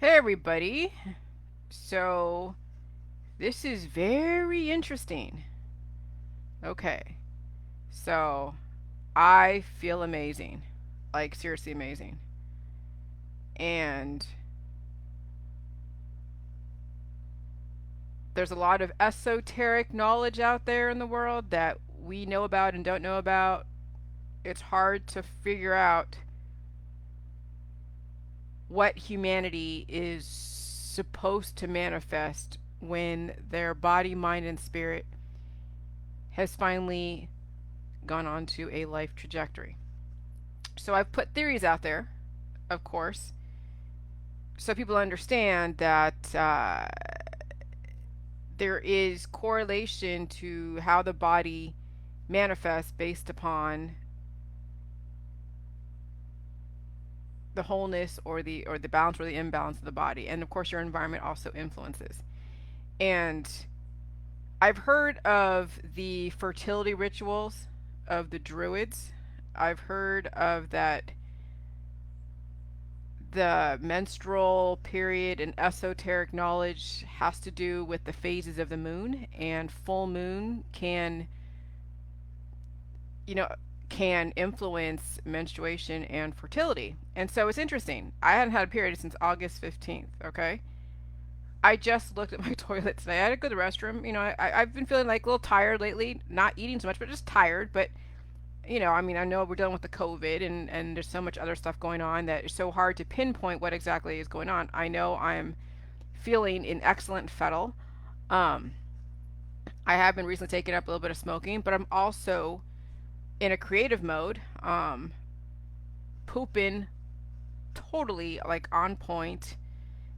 Hey everybody. So, this is very interesting. Okay. So, I feel amazing. Like seriously amazing. And there's a lot of esoteric knowledge out there in the world that we know about and don't know about. It's hard to figure out what humanity is supposed to manifest when their body, mind, and spirit has finally gone on to a life trajectory. So I've put theories out there, of course, so people understand that there is correlation to how the body manifests based upon the wholeness or the balance or the imbalance of the body, and of course your environment also influences. And I've heard of the fertility rituals of the Druids. I've heard of that the menstrual period and esoteric knowledge has to do with the phases of the moon, and full moon you know can influence menstruation and fertility. And so it's interesting, I hadn't had a period since August 15th. Okay, I just looked at my toilet today. I had to go to the restroom. I've been feeling like a little tired lately, not eating so much but just tired. But I mean, I know we're dealing with the COVID, and there's so much other stuff going on that it's so hard to pinpoint what exactly is going on. I know I'm feeling in excellent fettle. Um, I have been recently taking up a little bit of smoking, but I'm also in a creative mode. Pooping totally like on point,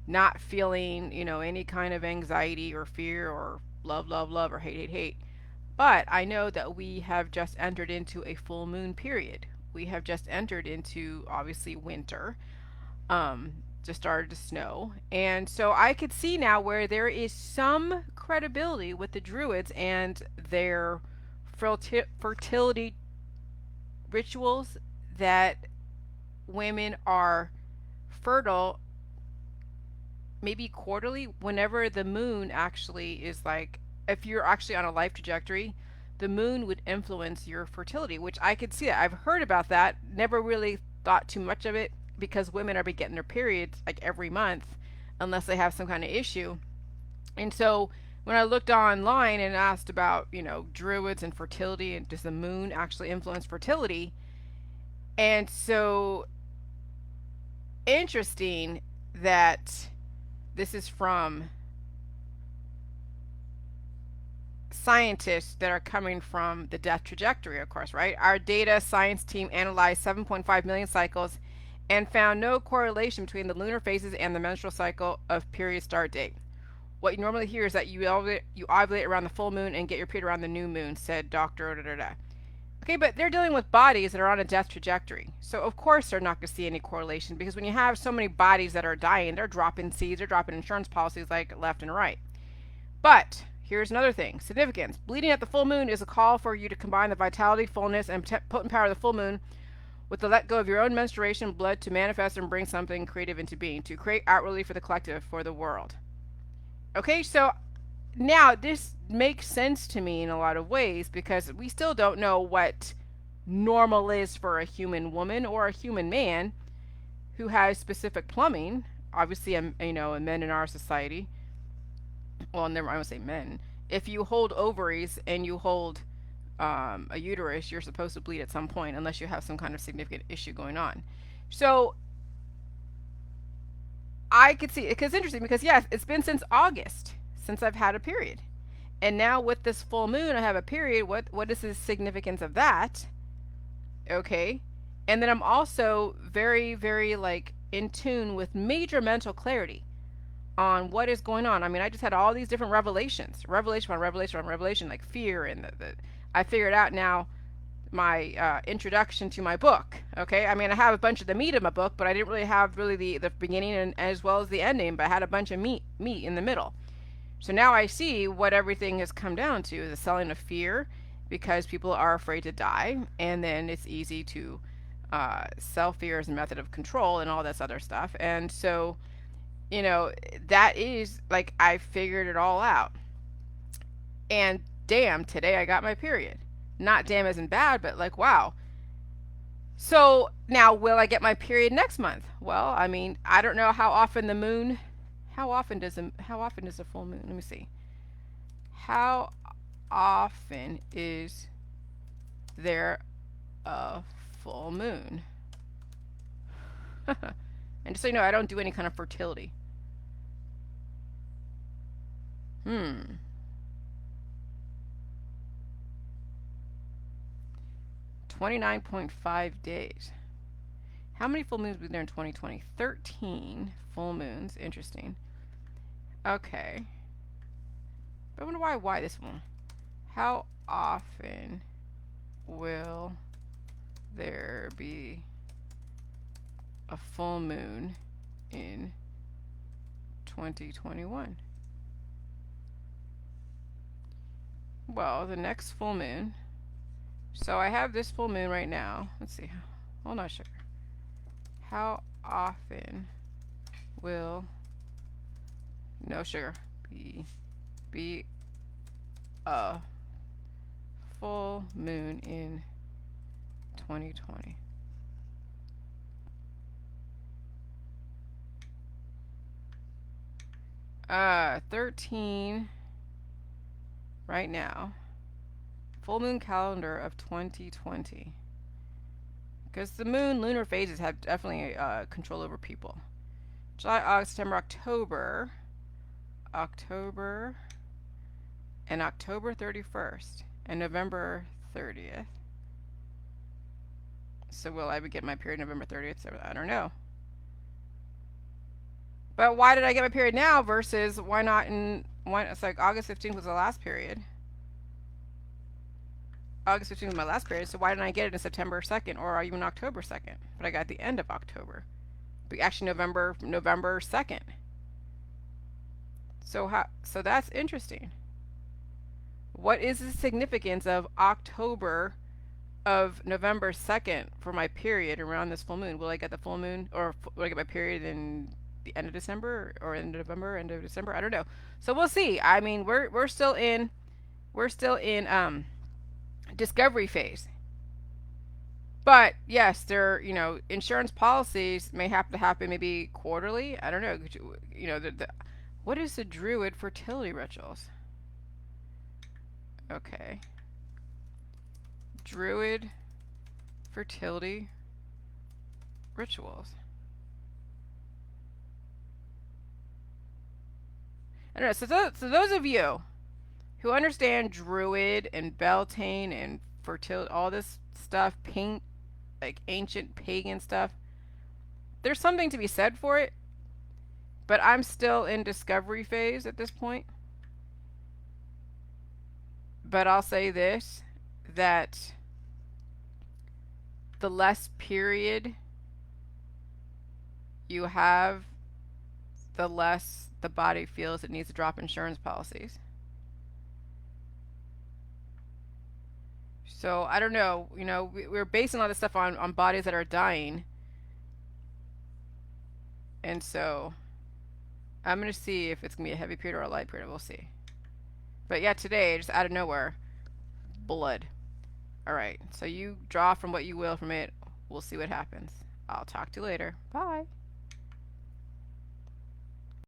not feeling, any kind of anxiety or fear or love, love, love or hate, hate, hate. But I know that we have just entered into a full moon period. We have just entered into obviously winter. Just started to snow. And so I could see now where there is some credibility with the Druids and their fertility rituals, that women are fertile maybe quarterly, whenever the moon actually is like, if you're actually on a life trajectory, the moon would influence your fertility, which I could see that. I've heard about that, never really thought too much of it, because women are be getting their periods like every month unless they have some kind of issue. And so when I looked online and asked about, druids and fertility and does the moon actually influence fertility, and so interesting that this is from scientists that are coming from the death trajectory, of course, right? Our data science team analyzed 7.5 million cycles and found no correlation between the lunar phases and the menstrual cycle of period start date. What you normally hear is that you ovulate around the full moon and get your period around the new moon, said Dr. Da, da, da. Okay, but they're dealing with bodies that are on a death trajectory. So, of course, they're not going to see any correlation, because when you have so many bodies that are dying, they're dropping seeds, they're dropping insurance policies like left and right. But here's another thing: significance. Bleeding at the full moon is a call for you to combine the vitality, fullness, and potent power of the full moon with the let go of your own menstruation blood to manifest and bring something creative into being, to create outwardly for the collective, for the world. Okay, so now this makes sense to me in a lot of ways, because we still don't know what normal is for a human woman or a human man who has specific plumbing. Obviously, men in our society, well, never, I would say men. If you hold ovaries and you hold a uterus, you're supposed to bleed at some point, unless you have some kind of significant issue going on. So I could see, because it's interesting, because yes, it's been since August since I've had a period, and now with this full moon, I have a period. What is the significance of that? Okay, and then I'm also very, very like in tune with major mental clarity on what is going on. I mean, I just had all these different revelations, revelation on revelation on revelation, like fear, and I figured out now my introduction to my book. Okay, I mean, I have a bunch of the meat of my book, but I didn't really have really the beginning and as well as the ending, but I had a bunch of meat in the middle. So now I see what everything has come down to: the selling of fear, because people are afraid to die, and then it's easy to sell fear as a method of control and all this other stuff. And so you know, that is like I figured it all out. And damn, today I got my period. Not damn as in bad, but like, wow. So now, will I get my period next month? Well, I mean, I don't know how often the moon. How often is a full moon? Let me see. How often is there a full moon? And just so you know, I don't do any kind of fertility. 29.5 days. How many full moons were there in 2020? 13 full moons. Interesting. Okay. But I wonder why this one. How often will there be a full moon in 2021? Well, the next full moon. So I have this full moon right now. Let's see. Hold on, sugar. How often will no sugar be a full moon in 2020? Uh, 13 right now. Full moon calendar of 2020. Because the moon lunar phases have definitely control over people. July, August, September, October, and October 31st, and November 30th. So will I get my period November 30th? So I don't know. But why did I get my period now versus why not in it's like August 15th was the last period. August 15th was my last period, so why didn't I get it in September 2nd or even October 2nd? But I got the end of October. But actually November 2nd. So that's interesting. What is the significance of October of November 2nd for my period around this full moon? Will I get the full moon or will I get my period in the end of December or end of November, end of December? I don't know. So we'll see. I mean, we're still in discovery phase. But yes, there, insurance policies may have to happen maybe quarterly. I don't know. What is the Druid fertility rituals? Okay. Druid fertility rituals. I don't know. So those of you who understand Druid and Beltane and fertility, all this stuff, like ancient pagan stuff, there's something to be said for it. But I'm still in discovery phase at this point. But I'll say this, that the less period you have, the less the body feels it needs to drop insurance policies. So I don't know, we're basing a lot of stuff on bodies that are dying. And so I'm going to see if it's going to be a heavy period or a light period. We'll see. But yeah, today, just out of nowhere, blood. All right. So you draw from what you will from it. We'll see what happens. I'll talk to you later. Bye.